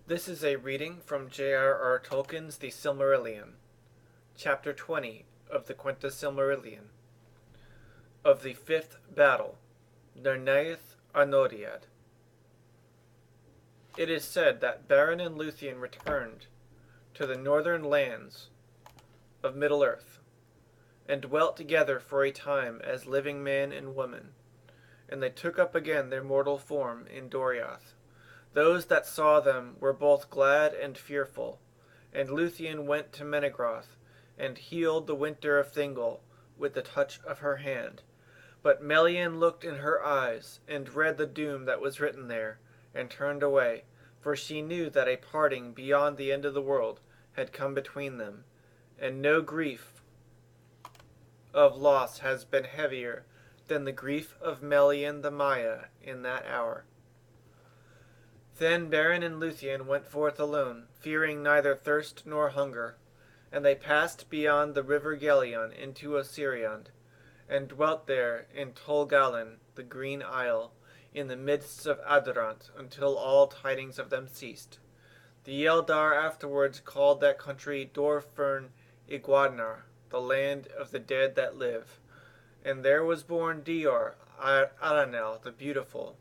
This is a reading from J.R.R. Tolkien's The Silmarillion, Chapter 20 of the Quenta Silmarillion. Of the Fifth Battle, Nerneith Arnodiad. It is said that Beren and Luthien returned to the northern lands of Middle-earth, and dwelt together for a time as living man and woman, and they took up again their mortal form in Doriath. Those that saw them were both glad and fearful, and Luthien went to Menegroth, and healed the winter of Thingol with the touch of her hand. But Melian looked in her eyes, and read the doom that was written there, and turned away, for she knew that a parting beyond the end of the world had come between them, and no grief of loss has been heavier than the grief of Melian the Maya in that hour. Then Beren and Luthien went forth alone, fearing neither thirst nor hunger, and they passed beyond the river Gelion into Osiriand, and dwelt there in Tol Galen, the Green Isle, in the midst of Adarant, until all tidings of them ceased. The Eldar afterwards called that country Dorfern Iguadnar, the land of the dead that live, and there was born Dior Aranel the Beautiful,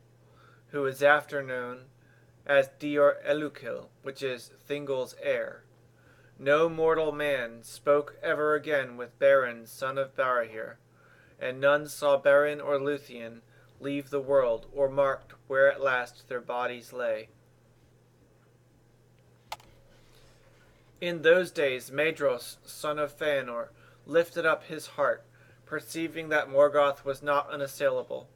who is after known as Dior Elukil, which is Thingol's heir. No mortal man spoke ever again with Beren, son of Barahir, and none saw Beren or Luthien leave the world, or marked where at last their bodies lay. In those days Maedhros, son of Feanor, lifted up his heart, perceiving that Morgoth was not unassailable.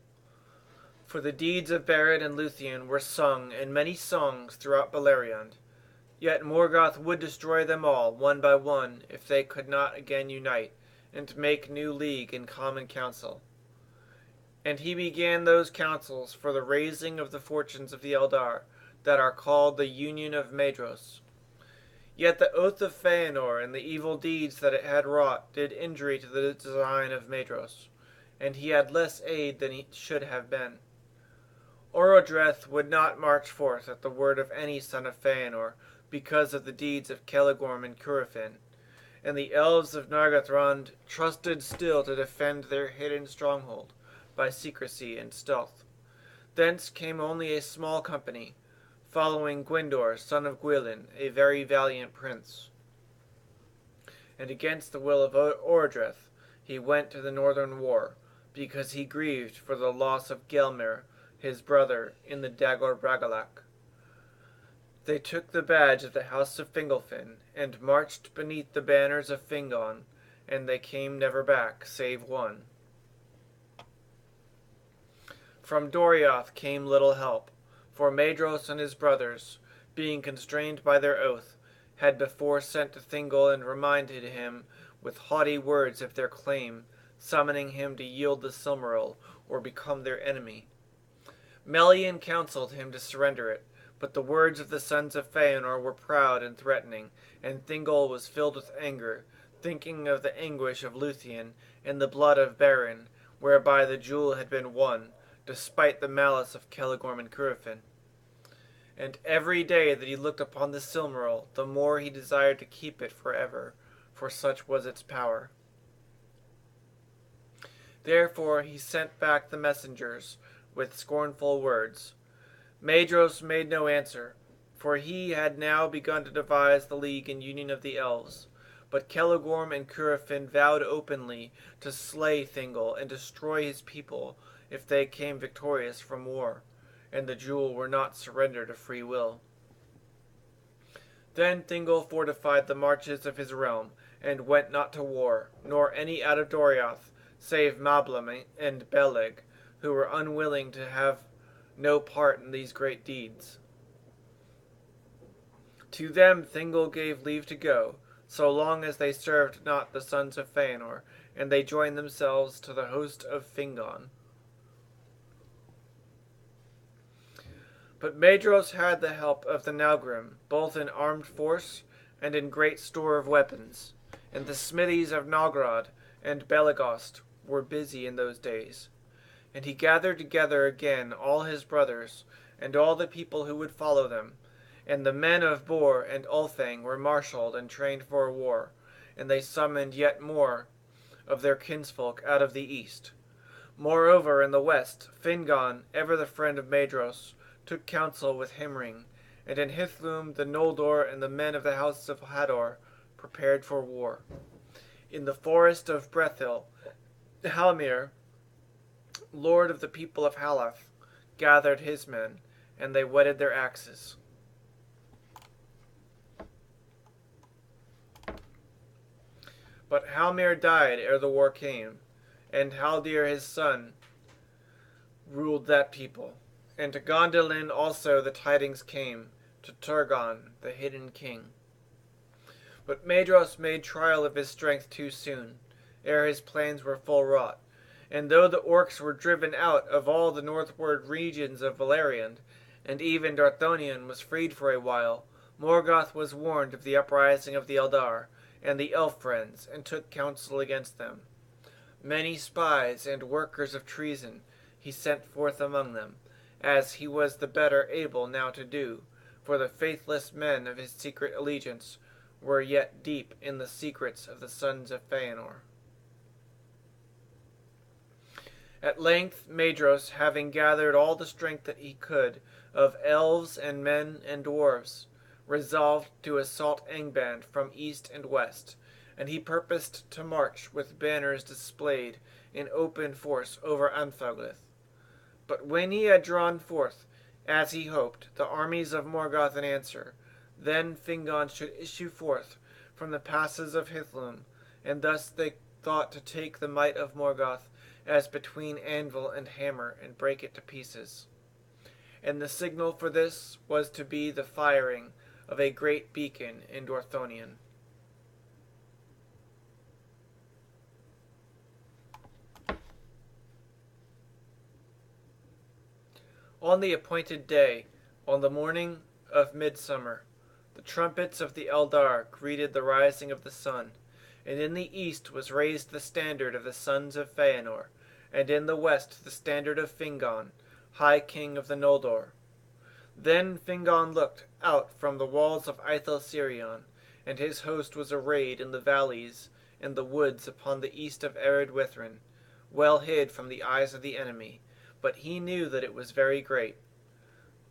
For the deeds of Beren and Luthien were sung in many songs throughout Beleriand. Yet Morgoth would destroy them all, one by one, if they could not again unite, and make new league in common council. And he began those councils for the raising of the fortunes of the Eldar, that are called the Union of Maedhros. Yet the oath of Feanor and the evil deeds that it had wrought did injury to the design of Maedhros, and he had less aid than he should have been. Orodreth would not march forth at the word of any son of Feanor, because of the deeds of Celegorm and Curufin, and the elves of Nargothrond trusted still to defend their hidden stronghold by secrecy and stealth. Thence came only a small company, following Gwyndor, son of Gwilyn, a very valiant prince. And against the will of Orodreth he went to the northern war, because he grieved for the loss of Gelmir, his brother, in the Dagor Bragollach. They took the badge of the house of Fingolfin, and marched beneath the banners of Fingon, and they came never back, save one. From Doriath came little help, for Maedhros and his brothers, being constrained by their oath, had before sent to Thingol and reminded him with haughty words of their claim, summoning him to yield the Silmaril or become their enemy. Melian counselled him to surrender it, but the words of the sons of Feanor were proud and threatening, and Thingol was filled with anger, thinking of the anguish of Luthien and the blood of Beren, whereby the jewel had been won, despite the malice of Celegorm and Curufin. And every day that he looked upon the Silmaril, the more he desired to keep it forever, for such was its power. Therefore he sent back the messengers with scornful words. Maedhros made no answer, for he had now begun to devise the league and union of the elves. But Celegorm and Curufin vowed openly to slay Thingol and destroy his people if they came victorious from war, and the jewel were not surrendered of free will. Then Thingol fortified the marches of his realm, and went not to war, nor any out of Doriath, save Mablam and Beleg, who were unwilling to have no part in these great deeds. To them Thingol gave leave to go, so long as they served not the sons of Feanor, and they joined themselves to the host of Fingon. But Maedhros had the help of the Naugrim, both in armed force and in great store of weapons, and the smithies of Nogrod and Belegost were busy in those days. And he gathered together again all his brothers, and all the people who would follow them, And the men of Bor and Ulfang were marshalled and trained for war, and they summoned yet more of their kinsfolk out of the east. Moreover, in the west, Fingon, ever the friend of Maedhros, took counsel with Himring, and in Hithlum the Noldor and the men of the house of Hador prepared for war. In the forest of Brethil, Halmir, lord of the people of Halath, gathered his men, and they whetted their axes. But Halmir died ere the war came, and Haldir his son ruled that people. And to Gondolin also the tidings came, to Turgon, the hidden king. But Maedhros made trial of his strength too soon, ere his plans were full wrought. And though the orcs were driven out of all the northward regions of Valeriand, and even Dorthonion was freed for a while, Morgoth was warned of the uprising of the Eldar and the elf friends, and took counsel against them. Many spies and workers of treason he sent forth among them, as he was the better able now to do, for the faithless men of his secret allegiance were yet deep in the secrets of the sons of Feanor. At length Maedhros, having gathered all the strength that he could of elves and men and dwarves, resolved to assault Angband from east and west, and he purposed to march with banners displayed in open force over Anfaglith. But when he had drawn forth, as he hoped, the armies of Morgoth in answer, then Fingon should issue forth from the passes of Hithlum, and thus they thought to take the might of Morgoth as between anvil and hammer, and break it to pieces. And the signal for this was to be the firing of a great beacon in Dorthonion. On the appointed day, on the morning of midsummer, the trumpets of the Eldar greeted the rising of the sun, and in the east was raised the standard of the sons of Feanor, and in the west the standard of Fingon, high king of the Noldor. Then Fingon looked out from the walls of Ithel-Sirion, and his host was arrayed in the valleys and the woods upon the east of Ered Withrin, well hid from the eyes of the enemy, but he knew that it was very great.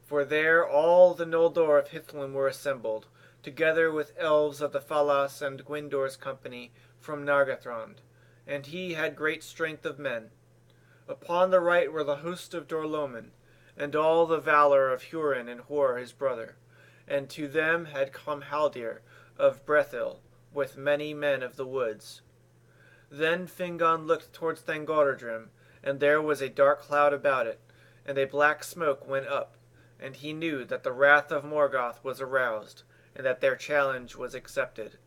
For there all the Noldor of Hithlum were assembled, together with elves of the Falas and Gwyndor's company from Nargothrond, and he had great strength of men. Upon the right were the host of Dorloman, and all the valor of Hurin and Hor his brother, and to them had come Haldir of Brethil, with many men of the woods. Then Fingon looked towards Thangorodrim, and there was a dark cloud about it, and a black smoke went up, and he knew that the wrath of Morgoth was aroused, and that their challenge was accepted.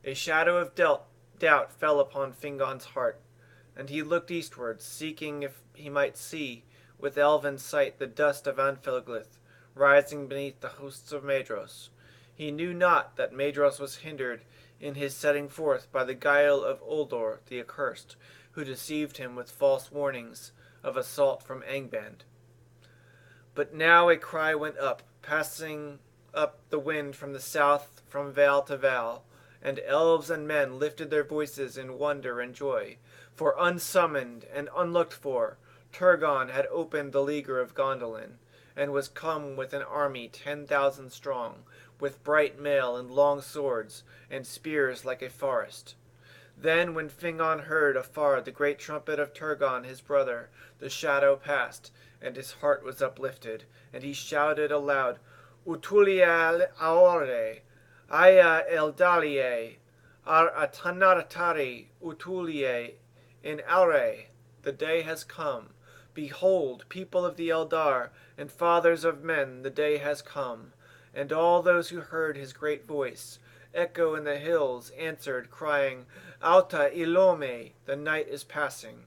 A shadow of doubt fell upon Fingon's heart, and he looked eastward, seeking if he might see with elven sight the dust of Anfaglith rising beneath the hosts of Maedhros. He knew not that Maedhros was hindered in his setting forth by the guile of Uldor the accursed, who deceived him with false warnings of assault from Angband. But now a cry went up, passing up the wind from the south from vale to vale, and elves and men lifted their voices in wonder and joy, for unsummoned and unlooked for, Turgon had opened the leaguer of Gondolin, and was come with an army 10,000 strong, with bright mail and long swords, and spears like a forest. Then when Fingon heard afar the great trumpet of Turgon his brother, the shadow passed, and his heart was uplifted, and he shouted aloud, Utulia aore, aya eldalie, ar atanaratari utulie in aure. The day has come. Behold, people of the Eldar, and fathers of men, the day has come. And all those who heard his great voice, echo in the hills, answered, crying, Auta Ilome, the night is passing.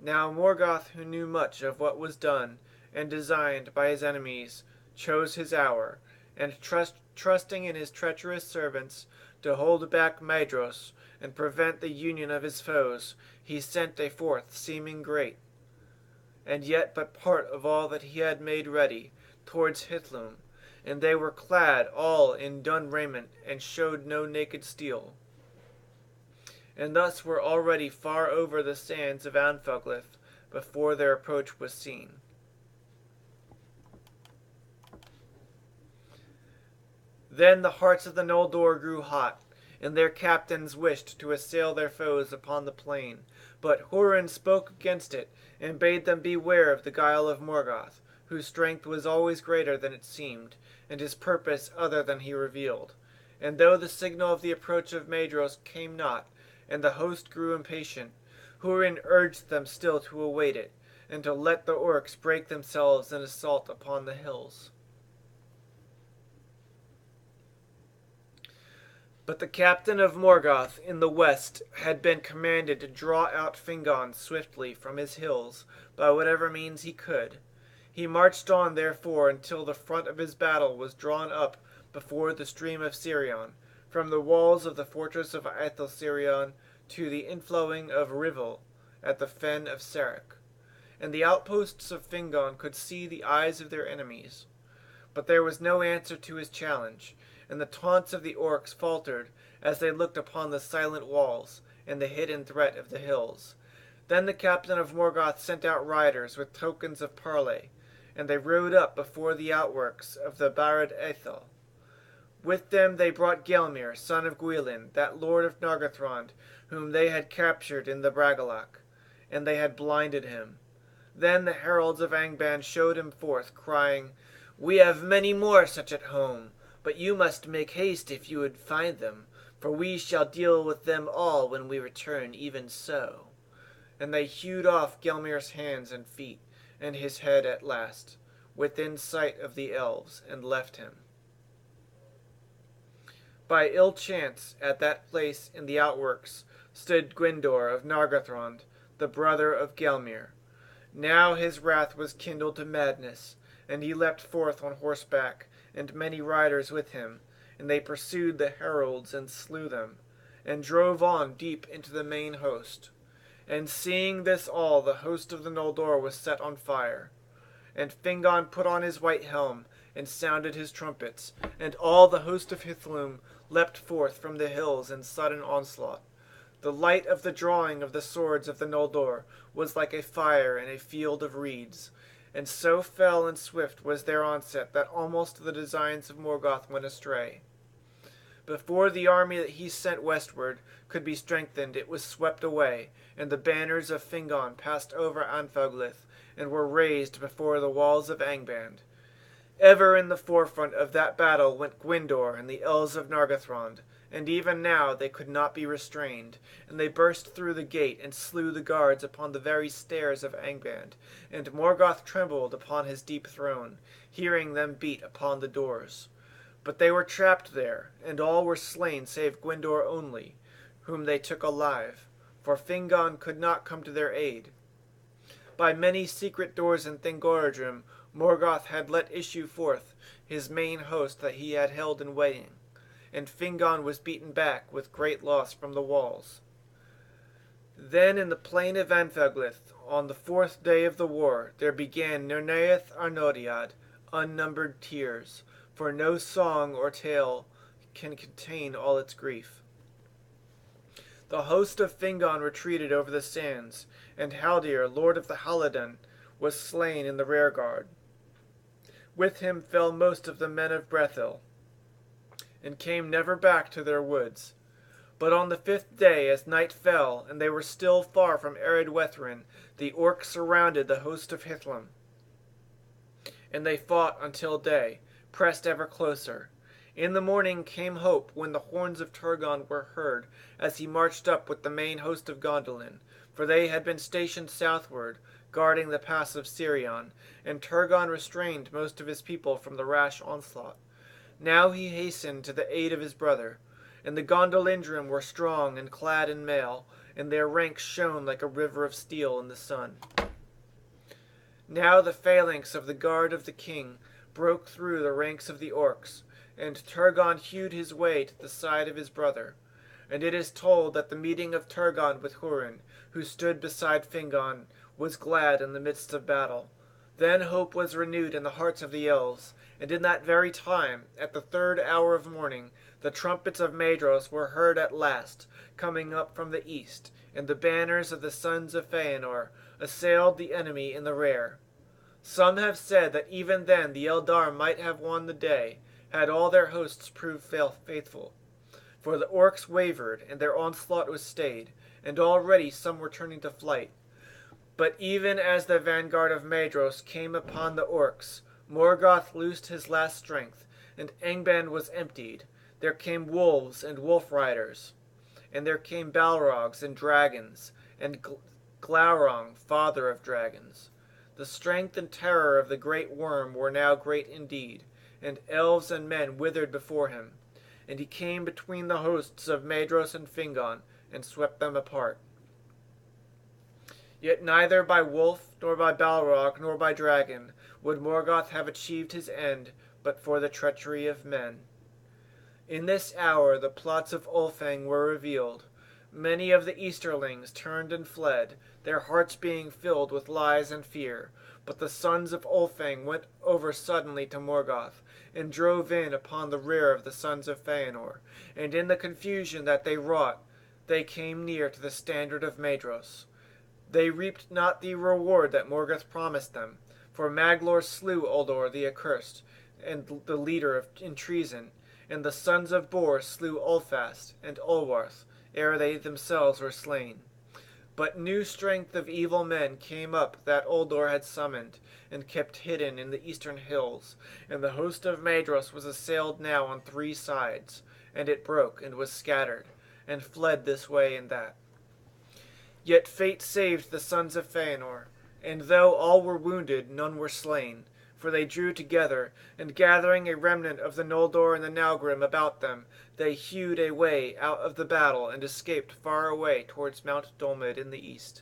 Now Morgoth, who knew much of what was done and designed by his enemies, chose his hour, and trusting in his treacherous servants to hold back Maedhros and prevent the union of his foes, he sent a forth seeming great, and yet but part of all that he had made ready, towards Hithlum, and they were clad all in dun raiment, and showed no naked steel. And thus were already far over the sands of Anfuglith before their approach was seen. Then the hearts of the Noldor grew hot, and their captains wished to assail their foes upon the plain. But Hurin spoke against it, and bade them beware of the guile of Morgoth, whose strength was always greater than it seemed, and his purpose other than he revealed. And though the signal of the approach of Maedhros came not, and the host grew impatient, Hurin urged them still to await it, and to let the orcs break themselves in assault upon the hills. But the captain of Morgoth in the west had been commanded to draw out Fingon swiftly from his hills by whatever means he could. He marched on therefore until the front of his battle was drawn up before the stream of Sirion, from the walls of the fortress of Aethelsirion to the inflowing of Rivell at the fen of Serech. And the outposts of Fingon could see the eyes of their enemies. But there was no answer to his challenge, and the taunts of the orcs faltered as they looked upon the silent walls and the hidden threat of the hills. Then the captain of Morgoth sent out riders with tokens of parley, and they rode up before the outworks of the Barad Aethel. With them they brought Gelmir, son of Gwilyn, that lord of Nargothrond, whom they had captured in the Bragollach, and they had blinded him. Then the heralds of Angband showed him forth, crying, "We have many more such at home, but you must make haste if you would find them, for we shall deal with them all when we return even so." And they hewed off Gelmir's hands and feet, and his head at last, within sight of the elves, and left him. By ill chance, at that place in the outworks, stood Gwyndor of Nargothrond, the brother of Gelmir. Now his wrath was kindled to madness, and he leapt forth on horseback, and many riders with him, and they pursued the heralds and slew them, and drove on deep into the main host. And seeing this all, the host of the Noldor was set on fire. And Fingon put on his white helm, and sounded his trumpets, and all the host of Hithlum leapt forth from the hills in sudden onslaught. The light of the drawing of the swords of the Noldor was like a fire in a field of reeds, and so fell and swift was their onset that almost the designs of Morgoth went astray. Before the army that he sent westward could be strengthened, it was swept away, and the banners of Fingon passed over Anfuglith, and were raised before the walls of Angband. Ever in the forefront of that battle went Gwyndor and the elves of Nargothrond, and even now they could not be restrained, and they burst through the gate and slew the guards upon the very stairs of Angband, and Morgoth trembled upon his deep throne, hearing them beat upon the doors. But they were trapped there, and all were slain save Gwyndor only, whom they took alive, for Fingon could not come to their aid. By many secret doors in Thangorodrim Morgoth had let issue forth his main host that he had held in waiting, and Fingon was beaten back with great loss from the walls. Then in the plain of Anfuglith, on the 4th day of the war, there began Nerneath Arnodiad, unnumbered tears, for no song or tale can contain all its grief. The host of Fingon retreated over the sands, and Haldir, lord of the Halidon, was slain in the rearguard. With him fell most of the men of Brethil, and came never back to their woods. But on the 5th day, as night fell, and they were still far from arid Wethrin, the orcs surrounded the host of Hithlum. And they fought until day, pressed ever closer. In the morning came hope, when the horns of Turgon were heard, as he marched up with the main host of Gondolin, for they had been stationed southward, guarding the pass of Sirion, and Turgon restrained most of his people from the rash onslaught. Now he hastened to the aid of his brother, and the Gondolindrim were strong and clad in mail, and their ranks shone like a river of steel in the sun. Now the phalanx of the guard of the king broke through the ranks of the orcs, and Turgon hewed his way to the side of his brother. And it is told that the meeting of Turgon with Hurin, who stood beside Fingon, was glad in the midst of battle. Then hope was renewed in the hearts of the elves, And in that very time, at the 3rd hour of morning, the trumpets of Maedros were heard at last, coming up from the east, and the banners of the sons of Feanor assailed the enemy in the rear. Some have said that even then the Eldar might have won the day, had all their hosts proved faithful. For the orcs wavered, and their onslaught was stayed, and already some were turning to flight. But even as the vanguard of Maedros came upon the orcs, Morgoth loosed his last strength, and Angband was emptied. There came wolves and wolf riders, and there came Balrogs and dragons, and Glaurung, father of dragons. The strength and terror of the great worm were now great indeed, and elves and men withered before him. And he came between the hosts of Maedros and Fingon, and swept them apart. Yet neither by wolf, nor by Balrog, nor by dragon, would Morgoth have achieved his end, but for the treachery of men. In this hour the plots of Ulfang were revealed. Many of the Easterlings turned and fled, their hearts being filled with lies and fear. But the sons of Ulfang went over suddenly to Morgoth, and drove in upon the rear of the sons of Feanor, and in the confusion that they wrought, they came near to the standard of Maedros. They reaped not the reward that Morgoth promised them, for Maglor slew Uldor the Accursed, and the leader in treason, and the sons of Bor slew Ulfast and Ulwarth, ere they themselves were slain. But new strength of evil men came up that Uldor had summoned, and kept hidden in the eastern hills, and the host of Maedros was assailed now on 3 sides, and it broke and was scattered, and fled this way and that. Yet fate saved the sons of Feanor, and though all were wounded, none were slain, for they drew together, and gathering a remnant of the Noldor and the Naugrim about them, they hewed a way out of the battle and escaped far away towards Mount Dolmed in the east.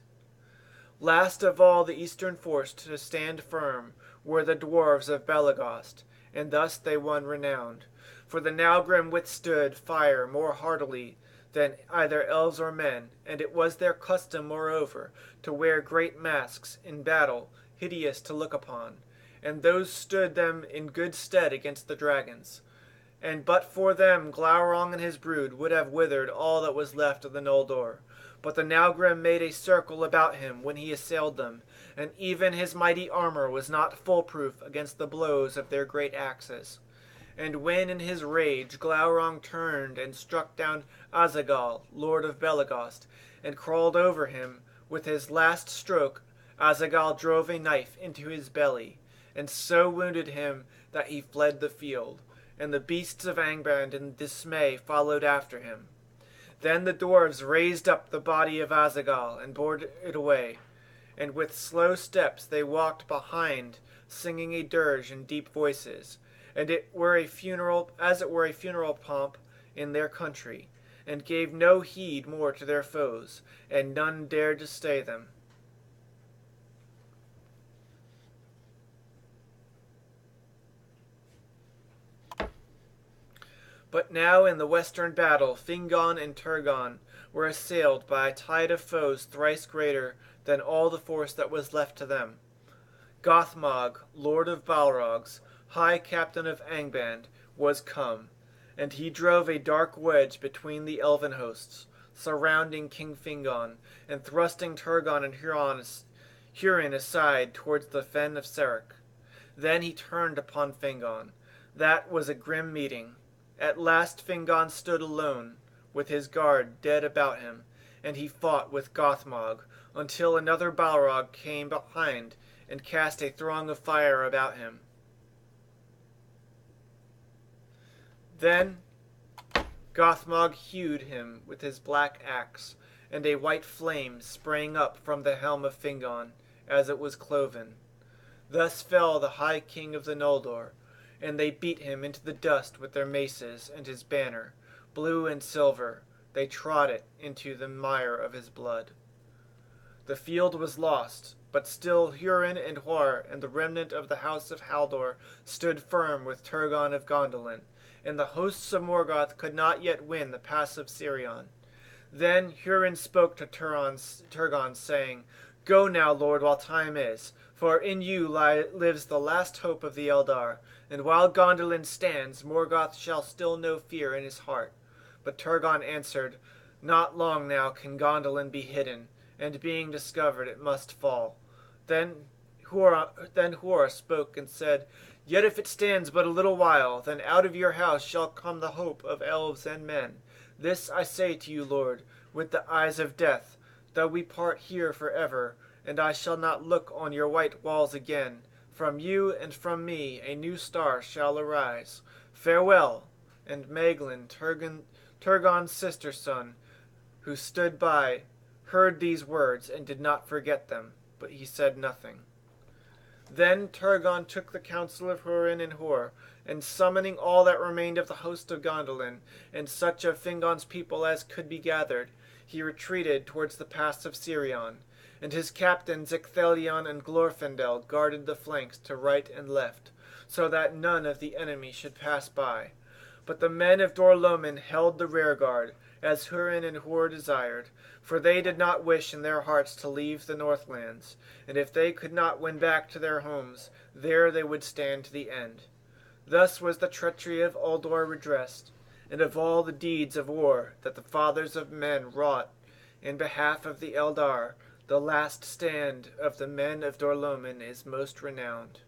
Last of all the eastern force to stand firm were the dwarves of Belegost, and thus they won renown, for the Naugrim withstood fire more heartily than either elves or men, and it was their custom, moreover, to wear great masks in battle, hideous to look upon, and those stood them in good stead against the dragons. And but for them Glaurung and his brood would have withered all that was left of the Noldor. But the Naugrim made a circle about him when he assailed them, and even his mighty armor was not foolproof against the blows of their great axes. And when in his rage Glaurung turned and struck down Azagal, lord of Belegost, and crawled over him, with his last stroke Azagal drove a knife into his belly, and so wounded him that he fled the field, and the beasts of Angband in dismay followed after him. Then the dwarves raised up the body of Azagal and bore it away, and with slow steps they walked behind, singing a dirge in deep voices, and it were a funeral, as it were a funeral pomp in their country, and gave no heed more to their foes, and none dared to stay them. But now in the western battle Fingon and Turgon were assailed by a tide of foes thrice greater than all the force that was left to them. Gothmog, lord of Balrogs, high captain of Angband, was come, and he drove a dark wedge between the elven hosts, surrounding King Fingon, and thrusting Turgon and Hurin aside towards the fen of Serach. Then he turned upon Fingon. That was a grim meeting. At last Fingon stood alone, with his guard dead about him, and he fought with Gothmog, until another Balrog came behind and cast a throng of fire about him. Then Gothmog hewed him with his black axe, and a white flame sprang up from the helm of Fingon, as it was cloven. Thus fell the high king of the Noldor, and they beat him into the dust with their maces, and his banner, blue and silver, they trod it into the mire of his blood. The field was lost, but still Hurin and Huar and the remnant of the house of Haldor stood firm with Turgon of Gondolin, and the hosts of Morgoth could not yet win the pass of Sirion. Then Hurin spoke to Turgon, saying, "Go now, lord, while time is, for in you lives the last hope of the Eldar, And while Gondolin stands, Morgoth shall still no fear in his heart. But Turgon answered, Not long now can Gondolin be hidden, and being discovered it must fall. Then Huora spoke and said, Yet if it stands but a little while, then out of your house shall come the hope of elves and men. This I say to you, Lord, with the eyes of death, though we part here for ever, and I shall not look on your white walls again. From you and from me a new star shall arise. Farewell. And Maeglin, Turgon's sister son, who stood by, heard these words and did not forget them, but he said nothing. Then Turgon took the counsel of Hurin and Hor, and summoning all that remained of the host of Gondolin, and such of Fingon's people as could be gathered, he retreated towards the pass of Sirion, and his captains Icthelion and Glorfindel guarded the flanks to right and left, so that none of the enemy should pass by. But the men of Dor-lómin held the rearguard, as Hurin and Hor desired, for they did not wish in their hearts to leave the Northlands, and if they could not win back to their homes, there they would stand to the end. Thus was the treachery of Uldor redressed, and of all the deeds of war that the fathers of men wrought in behalf of the Eldar, the last stand of the men of Dor-lómin is most renowned.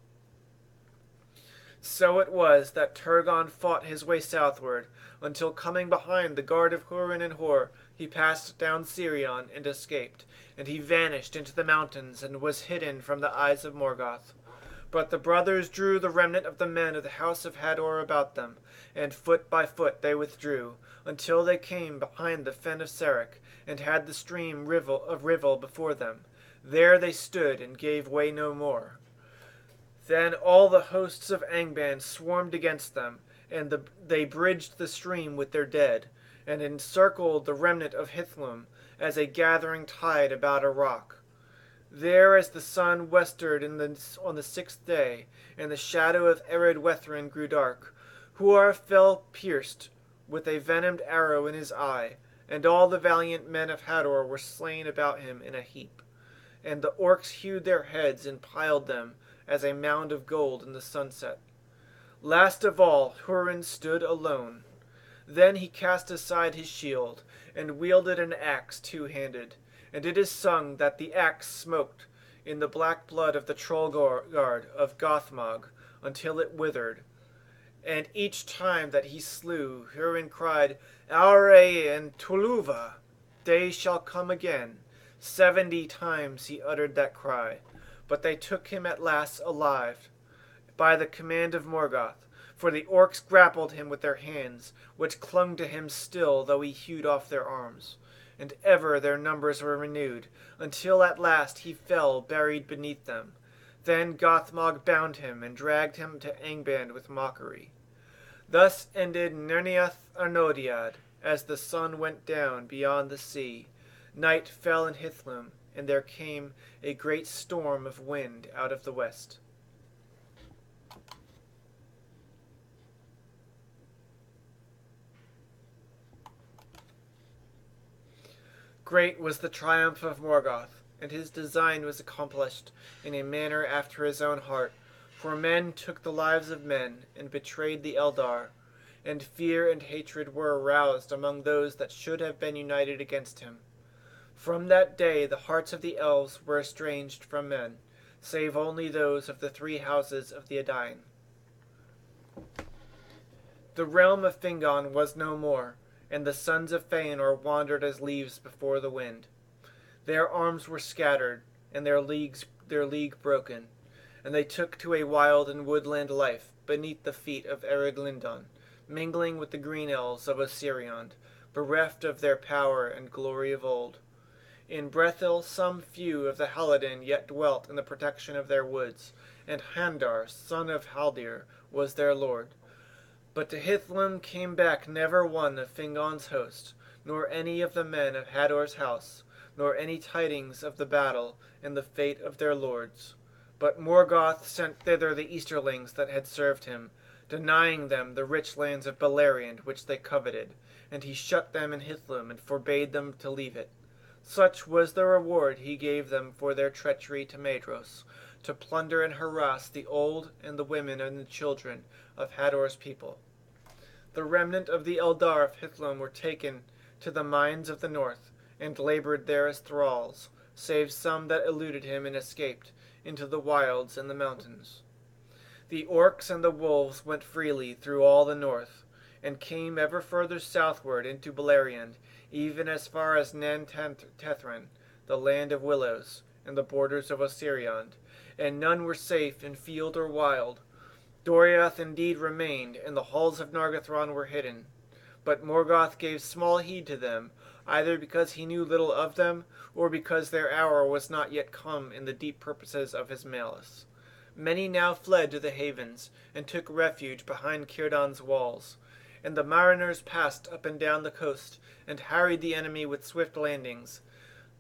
So it was that Turgon fought his way southward, until coming behind the guard of Hurin and Hor, he passed down Sirion and escaped, and he vanished into the mountains and was hidden from the eyes of Morgoth. But the brothers drew the remnant of the men of the house of Hador about them, and foot by foot they withdrew, until they came behind the fen of Serech, and had the stream of Rivell before them. There they stood and gave way no more. Then all the hosts of Angband swarmed against them, and they bridged the stream with their dead, and encircled the remnant of Hithlum as a gathering tide about a rock. There as the sun westered on the 6th day, and the shadow of Ered Wethrin grew dark, Huar fell pierced with a venomed arrow in his eye, and all the valiant men of Hador were slain about him in a heap. And the orcs hewed their heads and piled them as a mound of gold in the sunset. Last of all, Hurin stood alone. Then he cast aside his shield, and wielded an axe two-handed, and it is sung that the axe smoked in the black blood of the Trollguard of Gothmog until it withered. And each time that he slew, Hurin cried, Aure and Tuluva, they shall come again. 70 times he uttered that cry, but they took him at last alive, by the command of Morgoth, for the orcs grappled him with their hands, which clung to him still though he hewed off their arms. And ever their numbers were renewed, until at last he fell buried beneath them. Then Gothmog bound him and dragged him to Angband with mockery. Thus ended Nerniath Arnodiad, as the sun went down beyond the sea. Night fell in Hithlum, and there came a great storm of wind out of the west. Great was the triumph of Morgoth, and his design was accomplished in a manner after his own heart, for men took the lives of men, and betrayed the Eldar, and fear and hatred were aroused among those that should have been united against him. From that day the hearts of the elves were estranged from men, save only those of the 3 houses of the Edain. The realm of Fingon was no more, and the sons of Feanor wandered as leaves before the wind. Their arms were scattered, and their league broken, and they took to a wild and woodland life beneath the feet of Ered Lindon, mingling with the green elves of Osirion, bereft of their power and glory of old. In Brethil some few of the Halidin yet dwelt in the protection of their woods, and Handar, son of Haldir, was their lord. But to Hithlum came back never one of Fingon's host, nor any of the men of Hador's house, nor any tidings of the battle and the fate of their lords. But Morgoth sent thither the Easterlings that had served him, denying them the rich lands of Beleriand which they coveted, and he shut them in Hithlum and forbade them to leave it. Such was the reward he gave them for their treachery to Maedhros, to plunder and harass the old and the women and the children of Hador's people. The remnant of the Eldar of Hithlum were taken to the mines of the north, and labored there as thralls, save some that eluded him and escaped into the wilds and the mountains. The orcs and the wolves went freely through all the north, and came ever further southward into Beleriand, even as far as Nan Tethran, the land of willows, and the borders of Osiriand, and none were safe in field or wild. Doriath indeed remained, and the halls of Nargothrond were hidden. But Morgoth gave small heed to them, either because he knew little of them, or because their hour was not yet come in the deep purposes of his malice. Many now fled to the havens, and took refuge behind Círdan's walls. And the mariners passed up and down the coast, and harried the enemy with swift landings.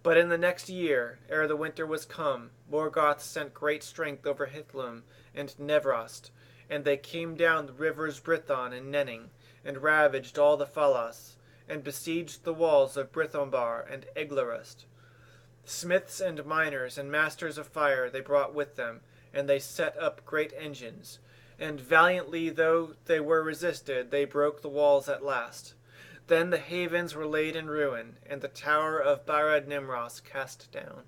But in the next year, ere the winter was come, Morgoth sent great strength over Hithlum and Nevrost, and they came down the rivers Brithon and Nenning, and ravaged all the Falas, and besieged the walls of Brithombar and Eglarust. Smiths and miners and masters of fire they brought with them, and they set up great engines, and valiantly though they were resisted, they broke the walls at last. Then the havens were laid in ruin, and the tower of Barad Nimros cast down.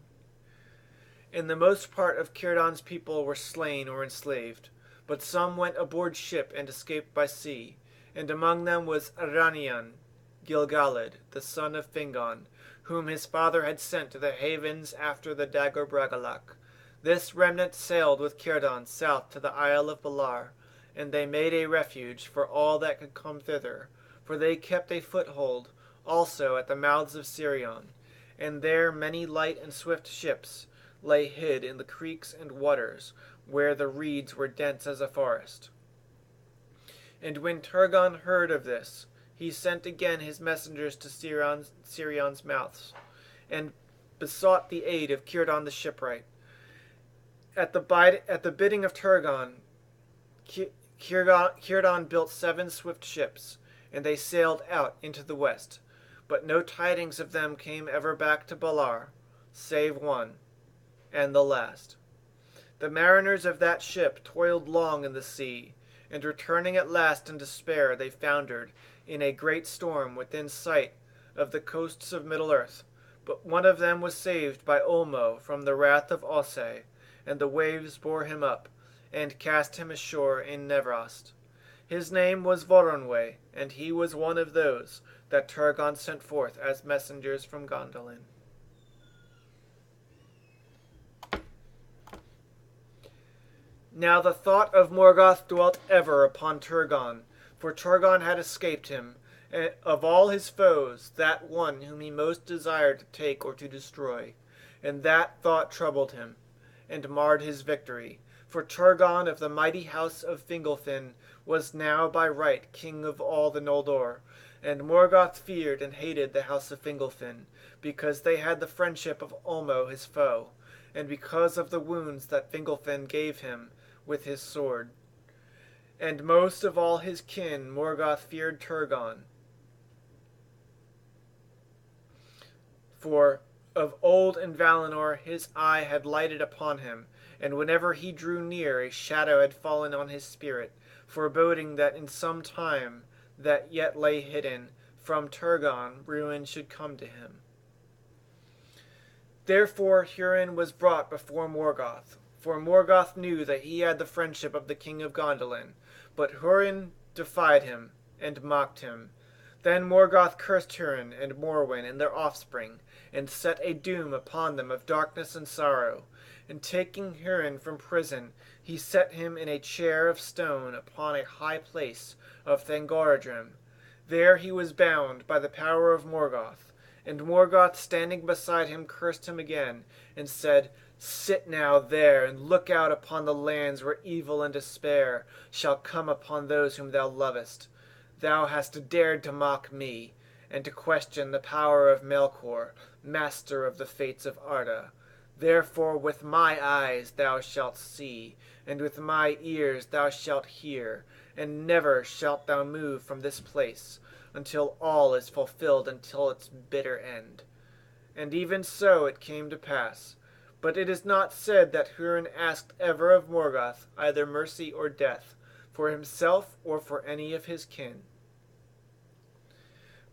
And the most part of Círdan's people were slain or enslaved, but some went aboard ship and escaped by sea, and among them was Aranian, Gilgalad, the son of Fingon, whom his father had sent to the havens after the Dagor Bragollach. This remnant sailed with Círdan south to the Isle of Belar, and they made a refuge for all that could come thither, for they kept a foothold also at the mouths of Sirion, and there many light and swift ships lay hid in the creeks and waters, where the reeds were dense as a forest. And when Turgon heard of this, he sent again his messengers to Sirion's mouths, and besought the aid of Círdan the shipwright. At the bidding of Turgon, Círdan built 7 swift ships, and they sailed out into the west, but no tidings of them came ever back to Belar, save one, and the last. The mariners of that ship toiled long in the sea, and returning at last in despair, they foundered in a great storm within sight of the coasts of Middle-earth. But one of them was saved by Ulmo from the wrath of Osse, and the waves bore him up, and cast him ashore in Nevrost. His name was Voronwe, and he was one of those that Turgon sent forth as messengers from Gondolin. Now the thought of Morgoth dwelt ever upon Turgon, for Turgon had escaped him, of all his foes, that one whom he most desired to take or to destroy, and that thought troubled him, and marred his victory. For Turgon of the mighty house of Fingolfin was now by right king of all the Noldor, and Morgoth feared and hated the house of Fingolfin, because they had the friendship of Ulmo his foe, and because of the wounds that Fingolfin gave him with his sword. And most of all his kin Morgoth feared Turgon, for of old in Valinor his eye had lighted upon him, and whenever he drew near a shadow had fallen on his spirit, foreboding that in some time that yet lay hidden from Turgon ruin should come to him. Therefore Hurin was brought before Morgoth, for Morgoth knew that he had the friendship of the king of Gondolin, but Hurin defied him and mocked him. Then Morgoth cursed Hurin and Morwen and their offspring, and set a doom upon them of darkness and sorrow. And taking Hurin from prison, he set him in a chair of stone upon a high place of Thangorodrim. There he was bound by the power of Morgoth, and Morgoth standing beside him cursed him again, and said, Sit now there, and look out upon the lands where evil and despair shall come upon those whom thou lovest. Thou hast dared to mock me, and to question the power of Melkor, master of the fates of Arda. Therefore with my eyes thou shalt see, and with my ears thou shalt hear, and never shalt thou move from this place, until all is fulfilled until its bitter end. And even so it came to pass. But it is not said that Hurin asked ever of Morgoth either mercy or death, for himself or for any of his kin.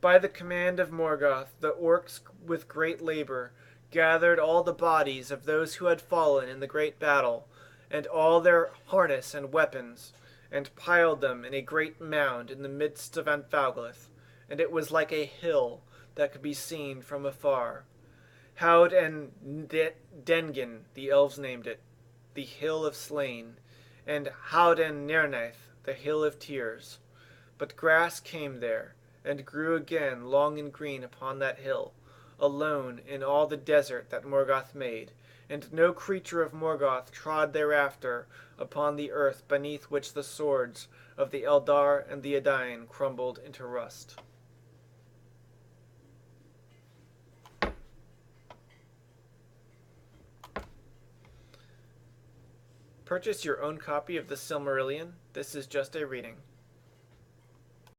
By the command of Morgoth, the orcs with great labor gathered all the bodies of those who had fallen in the great battle, and all their harness and weapons, and piled them in a great mound in the midst of Anfauglith, and it was like a hill that could be seen from afar. Haud and Dengen, the elves named it, the Hill of Slain, and Howden Nernaeth, the Hill of Tears. But grass came there, and grew again long and green upon that hill, alone in all the desert that Morgoth made, and no creature of Morgoth trod thereafter upon the earth beneath which the swords of the Eldar and the Edain crumbled into rust. Purchase your own copy of the Silmarillion. This is just a reading.